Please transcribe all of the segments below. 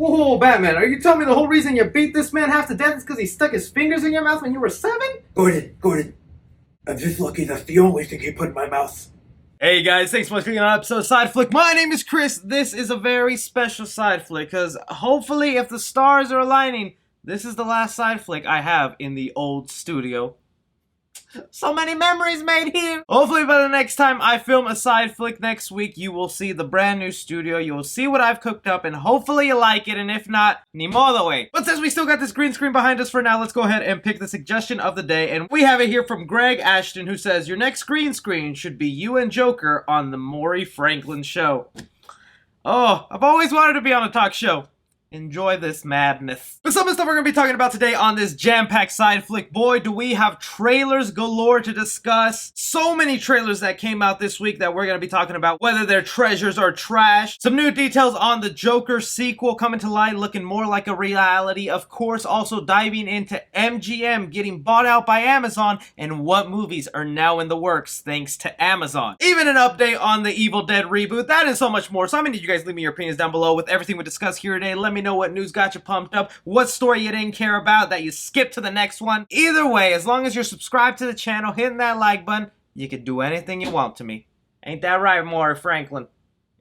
Whoa, Batman, are you telling me the whole reason you beat this man half to death is because he stuck his fingers in your mouth when you were 7? Gordon, I'm just lucky that's the only thing he put in my mouth. Hey guys, thanks so much for being on an episode of Side Flick. My name is Chris. This is a very special Side Flick because hopefully if the stars are aligning, this is the last Side Flick I have in the old studio. So many memories made here. Hopefully by the next time I film a Side Flick next week, you will see the brand new studio. You will see what I've cooked up and hopefully you like it. And if not, ni modo way. But since we still got this green screen behind us for now, let's go ahead and pick the suggestion of the day. And we have it here from Greg Ashton, who says, your next green screen should be you and Joker on the Maury Franklin show. Oh, I've always wanted to be on a talk show. Enjoy this madness. But some of the stuff we're going to be talking about today on this jam-packed Side Flick, boy, do we have trailers galore to discuss. So many trailers that came out this week that we're going to be talking about, whether they're treasures or trash. Some new details on the Joker sequel coming to light, looking more like a reality. Of course, also diving into MGM getting bought out by Amazon and what movies are now in the works thanks to Amazon. Even an update on the Evil Dead reboot, that and so much more. So I'm going to need you guys to leave me your opinions down below with everything we discuss here today. Let me know what news got you pumped up, what story you didn't care about that you skipped to the next one. Either way, as long as you're subscribed to the channel, hitting that like button, you can do anything you want to me. Ain't that right, Maury Franklin?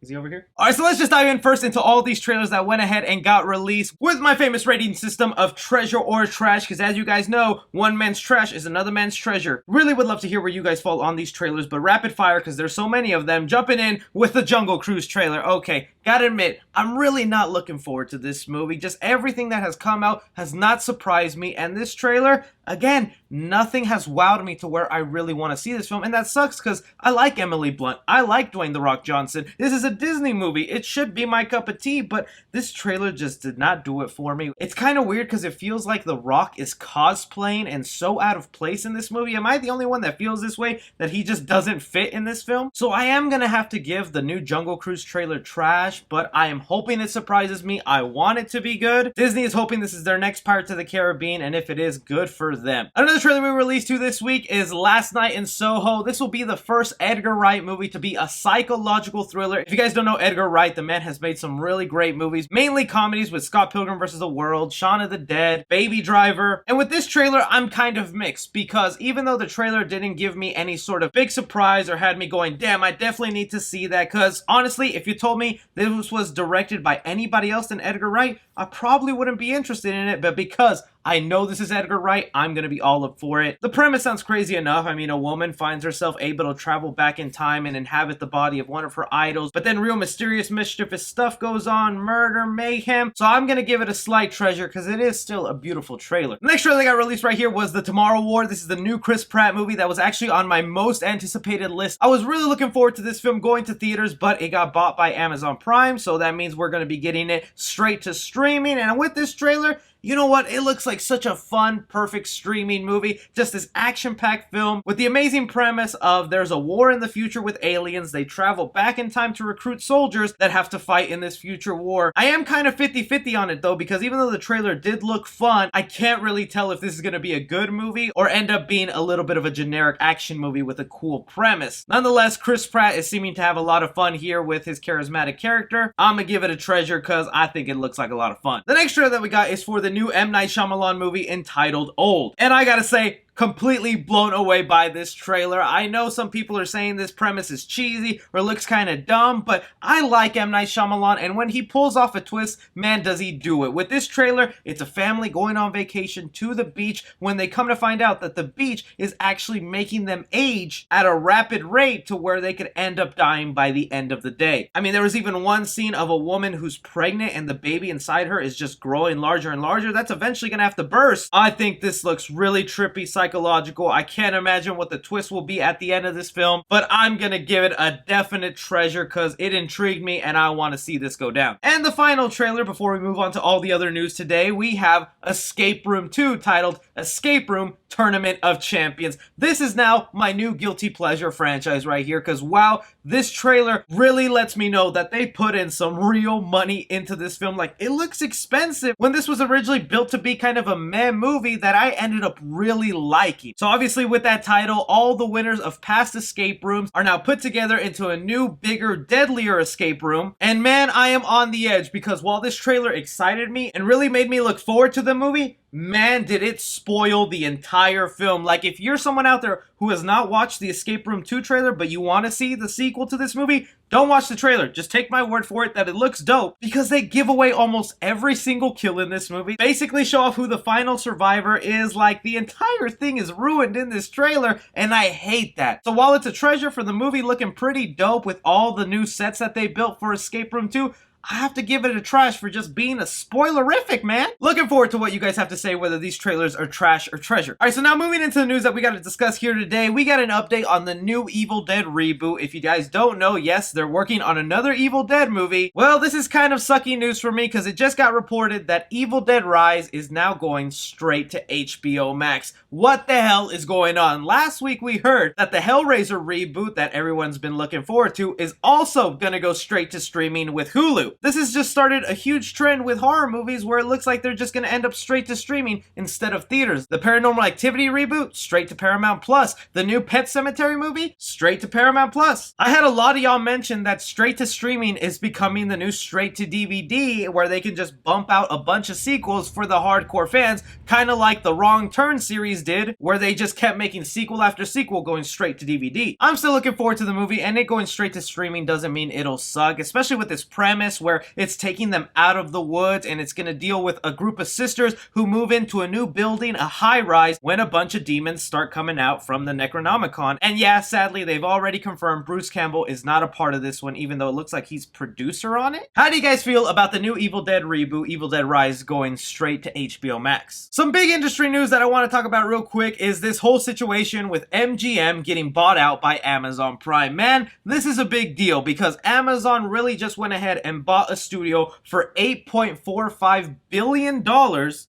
Is he over here? Alright, so let's just dive in first into all these trailers that went ahead and got released with my famous rating system of treasure or trash, because as you guys know, one man's trash is another man's treasure. Really would love to hear where you guys fall on these trailers, but rapid fire, because there's so many of them. Jumping in with the Jungle Cruise trailer. Okay, gotta admit, I'm really not looking forward to this movie. Just everything that has come out has not surprised me, and this trailer, again, nothing has wowed me to where I really want to see this film, and that sucks because I like Emily Blunt. I like Dwayne "The Rock" Johnson. This is a Disney movie. It should be my cup of tea, but this trailer just did not do it for me. It's kind of weird because it feels like The Rock is cosplaying and so out of place in this movie. Am I the only one that feels this way, that he just doesn't fit in this film? So I am going to have to give the new Jungle Cruise trailer trash, but I am hoping it surprises me. I want it to be good. Disney is hoping this is their next Pirates of the Caribbean, and if it is, good for them. Another trailer we released to this week is Last Night in Soho. This will be the first Edgar Wright movie to be a psychological thriller. If you guys don't know Edgar Wright, the man has made some really great movies, mainly comedies with Scott Pilgrim vs. the World, Shaun of the Dead, Baby Driver. And with this trailer, I'm kind of mixed because even though the trailer didn't give me any sort of big surprise or had me going, damn, I definitely need to see that, because honestly, if you told me this was directed by anybody else than Edgar Wright, I probably wouldn't be interested in it, but because I know this is Edgar Wright, I'm going to be all up for it. The premise sounds crazy enough. I mean, a woman finds herself able to travel back in time and inhabit the body of one of her idols, but then real mysterious, mischievous stuff goes on, murder, mayhem. So I'm going to give it a slight treasure because it is still a beautiful trailer. The next trailer that got released right here was The Tomorrow War. This is the new Chris Pratt movie that was actually on my most anticipated list. I was really looking forward to this film going to theaters, but it got bought by Amazon Prime, so that means we're going to be getting it straight to streaming. And with this trailer, you know what? It looks like such a fun, perfect streaming movie. Just this action-packed film with the amazing premise of there's a war in the future with aliens. They travel back in time to recruit soldiers that have to fight in this future war. I am kind of 50-50 on it though, because even though the trailer did look fun, I can't really tell if this is going to be a good movie or end up being a little bit of a generic action movie with a cool premise. Nonetheless, Chris Pratt is seeming to have a lot of fun here with his charismatic character. I'm going to give it a treasure because I think it looks like a lot of fun. The next trailer that we got is for the new M. Night Shyamalan movie entitled Old. And I gotta say, completely blown away by this trailer. I know some people are saying this premise is cheesy or looks kind of dumb, but I like M. Night Shyamalan, and when he pulls off a twist, man, does he do it. With this trailer, it's a family going on vacation to the beach when they come to find out that the beach is actually making them age at a rapid rate to where they could end up dying by the end of the day. I mean, there was even one scene of a woman who's pregnant and the baby inside her is just growing larger and larger. That's eventually gonna have to burst. I think this looks really trippy, psychological. I can't imagine what the twist will be at the end of this film, but I'm gonna give it a definite treasure because it intrigued me and I want to see this go down. And the final trailer before we move on to all the other news today, we have Escape Room 2 titled Escape Room Tournament of Champions. This is now my new guilty pleasure franchise right here, because wow, this trailer really lets me know that they put in some real money into this film. Like, it looks expensive when this was originally built to be kind of a meh movie that I ended up really liking. So obviously with that title, all the winners of past escape rooms are now put together into a new, bigger, deadlier escape room. And man, I am on the edge, because while this trailer excited me and really made me look forward to the movie, man, did it spoil the entire film. Like, if you're someone out there who has not watched the Escape Room 2 trailer, but you want to see the sequel to this movie, don't watch the trailer. Just take my word for it that it looks dope, because they give away almost every single kill in this movie. Basically show off who the final survivor is. Like, the entire thing is ruined in this trailer, and I hate that. So while it's a treasure for the movie looking pretty dope with all the new sets that they built for Escape Room 2, I have to give it a trash for just being a spoilerific, man. Looking forward to what you guys have to say, whether these trailers are trash or treasure. Alright, so now moving into the news that we got to discuss here today, we got an update on the new Evil Dead reboot. If you guys don't know, yes, they're working on another Evil Dead movie. Well, this is kind of sucky news for me, because it just got reported that Evil Dead Rise is now going straight to HBO Max. What the hell is going on? Last week we heard that the Hellraiser reboot that everyone's been looking forward to is also gonna go straight to streaming with Hulu. This has just started a huge trend with horror movies where it looks like they're just going to end up straight to streaming instead of theaters. The Paranormal Activity reboot, straight to Paramount Plus. The new Pet Sematary movie, straight to Paramount Plus. I had a lot of y'all mention that straight to streaming is becoming the new straight to DVD, where they can just bump out a bunch of sequels for the hardcore fans, kind of like the Wrong Turn series did, where they just kept making sequel after sequel going straight to DVD. I'm still looking forward to the movie, and it going straight to streaming doesn't mean it'll suck, especially with this premise where it's taking them out of the woods, and it's going to deal with a group of sisters who move into a new building, a high-rise, when a bunch of demons start coming out from the Necronomicon. And yeah, sadly, they've already confirmed Bruce Campbell is not a part of this one, even though it looks like he's producer on it. How do you guys feel about the new Evil Dead reboot, Evil Dead Rise, going straight to HBO Max? Some big industry news that I want to talk about real quick is this whole situation with MGM getting bought out by Amazon Prime. Man, this is a big deal, because Amazon really just went ahead and bought a studio for $8.45 billion,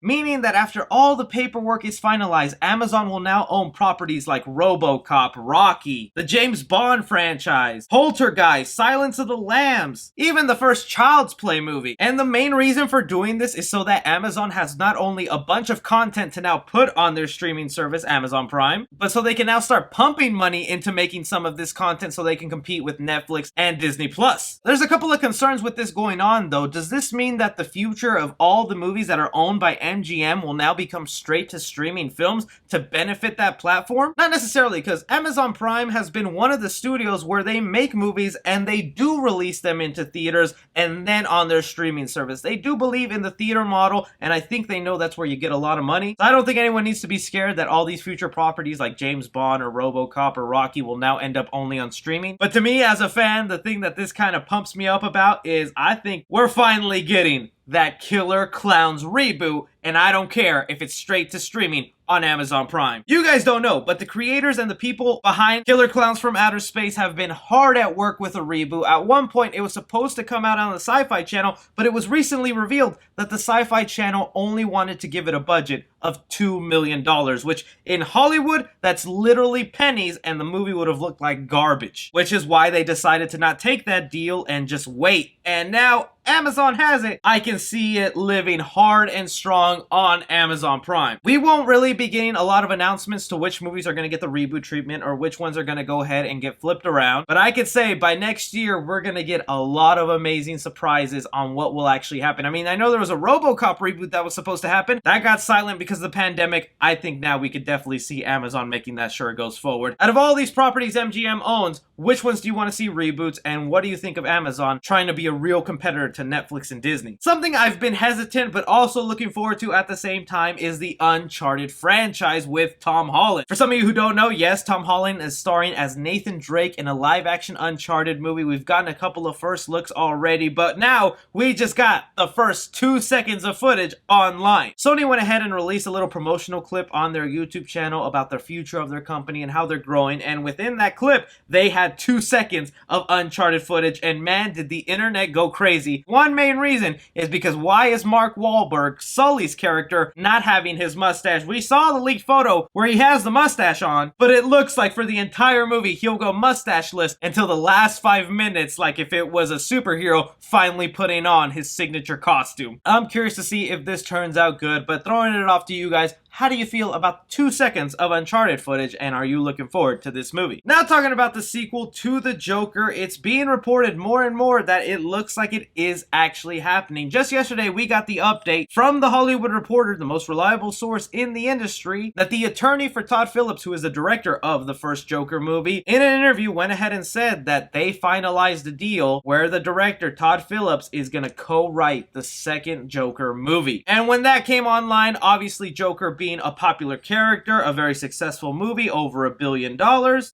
meaning that after all the paperwork is finalized, Amazon will now own properties like RoboCop, Rocky, the James Bond franchise, Poltergeist, Silence of the Lambs, even the first Child's Play movie. And the main reason for doing this is so that Amazon has not only a bunch of content to now put on their streaming service, Amazon Prime, but so they can now start pumping money into making some of this content so they can compete with Netflix and Disney Plus. There's a couple of concerns with this going on though. Does this mean that the future of all the movies that are owned by MGM will now become straight to streaming films to benefit that platform? Not necessarily, because Amazon Prime has been one of the studios where they make movies and they do release them into theaters and then on their streaming service. They do believe in the theater model, and I think they know that's where you get a lot of money. So I don't think anyone needs to be scared that all these future properties like James Bond or RoboCop or Rocky will now end up only on streaming. But to me, as a fan, the thing that this kind of pumps me up about is I think we're finally getting that Killer Clowns reboot, and I don't care if it's straight to streaming on Amazon Prime. You guys don't know, but the creators and the people behind Killer Clowns from Outer Space have been hard at work with a reboot. At one point, it was supposed to come out on the Sci-Fi Channel, but it was recently revealed that the Sci-Fi Channel only wanted to give it a budget of $2 million, which in Hollywood, that's literally pennies, and the movie would have looked like garbage, which is why they decided to not take that deal and just wait. And now Amazon has it. I can see it living hard and strong on Amazon Prime. We won't really be getting a lot of announcements to which movies are going to get the reboot treatment or which ones are going to go ahead and get flipped around, but I could say by next year we're going to get a lot of amazing surprises on what will actually happen. I mean, I know there was a RoboCop reboot that was supposed to happen. That got silent because of the pandemic. I think now we could definitely see Amazon making that sure it goes forward. Out of all these properties MGM owns, which ones do you want to see reboots, and what do you think of Amazon trying to be a real competitor to Netflix and Disney? Something I've been hesitant but also looking forward to at the same time is the Uncharted franchise with Tom Holland. For some of you who don't know, yes, Tom Holland is starring as Nathan Drake in a live-action Uncharted movie. We've gotten a couple of first looks already, but now we just got the first 2 seconds of footage online. Sony went ahead and released a little promotional clip on their YouTube channel about the future of their company and how they're growing, and within that clip, they had had 2 seconds of Uncharted footage, and man, did the internet go crazy. One main reason is because why is Mark Wahlberg, Sully's character, not having his mustache? We saw the leaked photo where he has the mustache on, but it looks like for the entire movie he'll go mustacheless until the last 5 minutes, like if it was a superhero finally putting on his signature costume. I'm curious to see if this turns out good, but throwing it off to you guys, how do you feel about 2 seconds of Uncharted footage, and are you looking forward to this movie? Now talking about the sequel to The Joker, it's being reported more and more that it looks like it is actually happening. Just yesterday, we got the update from The Hollywood Reporter, the most reliable source in the industry, that the attorney for Todd Phillips, who is the director of the first Joker movie, in an interview went ahead and said that they finalized a deal where the director, Todd Phillips, is going to co-write the second Joker movie. And when that came online, obviously Joker being a popular character, a very successful movie, over $1 billion,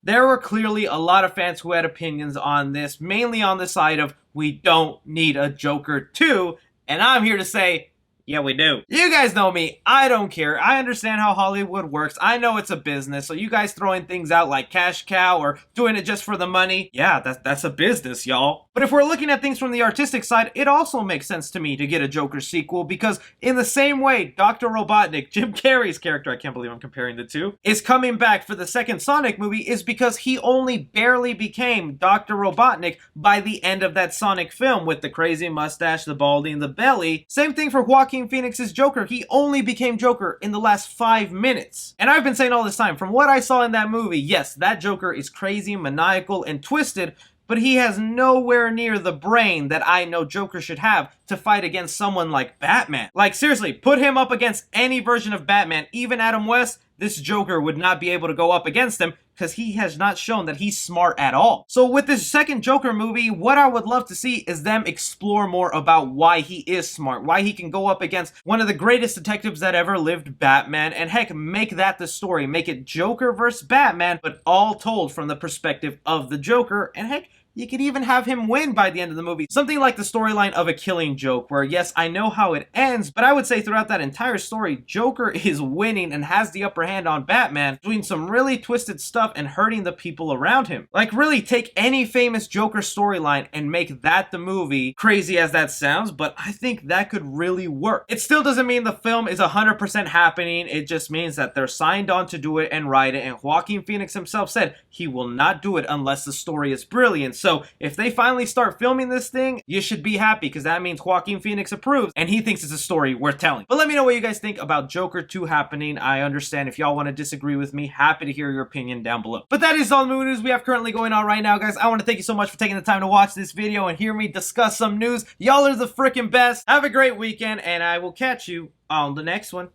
there were clearly a lot of fans who had opinions on this, mainly on the side of we don't need a Joker 2, and I'm here to say, yeah, we do. You guys know me. I don't care. I understand how Hollywood works. I know it's a business, so you guys throwing things out like cash cow or doing it just for the money, yeah, that's a business, y'all. But if we're looking at things from the artistic side, it also makes sense to me to get a Joker sequel, because in the same way Dr. Robotnik, Jim Carrey's character, I can't believe I'm comparing the two, is coming back for the second Sonic movie, is because he only barely became Dr. Robotnik by the end of that Sonic film with the crazy mustache, the balding, the belly. Same thing for Joaquin Phoenix's Joker. He only became Joker in the last 5 minutes. And I've been saying all this time, from what I saw in that movie, yes, that Joker is crazy, maniacal, and twisted, but he has nowhere near the brain that I know Joker should have to fight against someone like Batman. Like, seriously, put him up against any version of Batman, even Adam West, this Joker would not be able to go up against him, because he has not shown that he's smart at all. So with this second Joker movie, what I would love to see is them explore more about why he is smart, why he can go up against one of the greatest detectives that ever lived, Batman, and heck, make that the story. Make it Joker versus Batman, but all told from the perspective of the Joker, and heck, you could even have him win by the end of the movie. Something like the storyline of A Killing Joke, where yes, I know how it ends, but I would say throughout that entire story, Joker is winning and has the upper hand on Batman, doing some really twisted stuff and hurting the people around him. Like, really take any famous Joker storyline and make that the movie, crazy as that sounds, but I think that could really work. It still doesn't mean the film is 100% happening, it just means that they're signed on to do it and write it, and Joaquin Phoenix himself said he will not do it unless the story is brilliant. So if they finally start filming this thing, you should be happy, because that means Joaquin Phoenix approves and he thinks it's a story worth telling. But let me know what you guys think about Joker 2 happening. I understand if y'all want to disagree with me, happy to hear your opinion down below. But that is all the movie news we have currently going on right now, guys. I want to thank you so much for taking the time to watch this video and hear me discuss some news. Y'all are the freaking best. Have a great weekend, and I will catch you on the next one.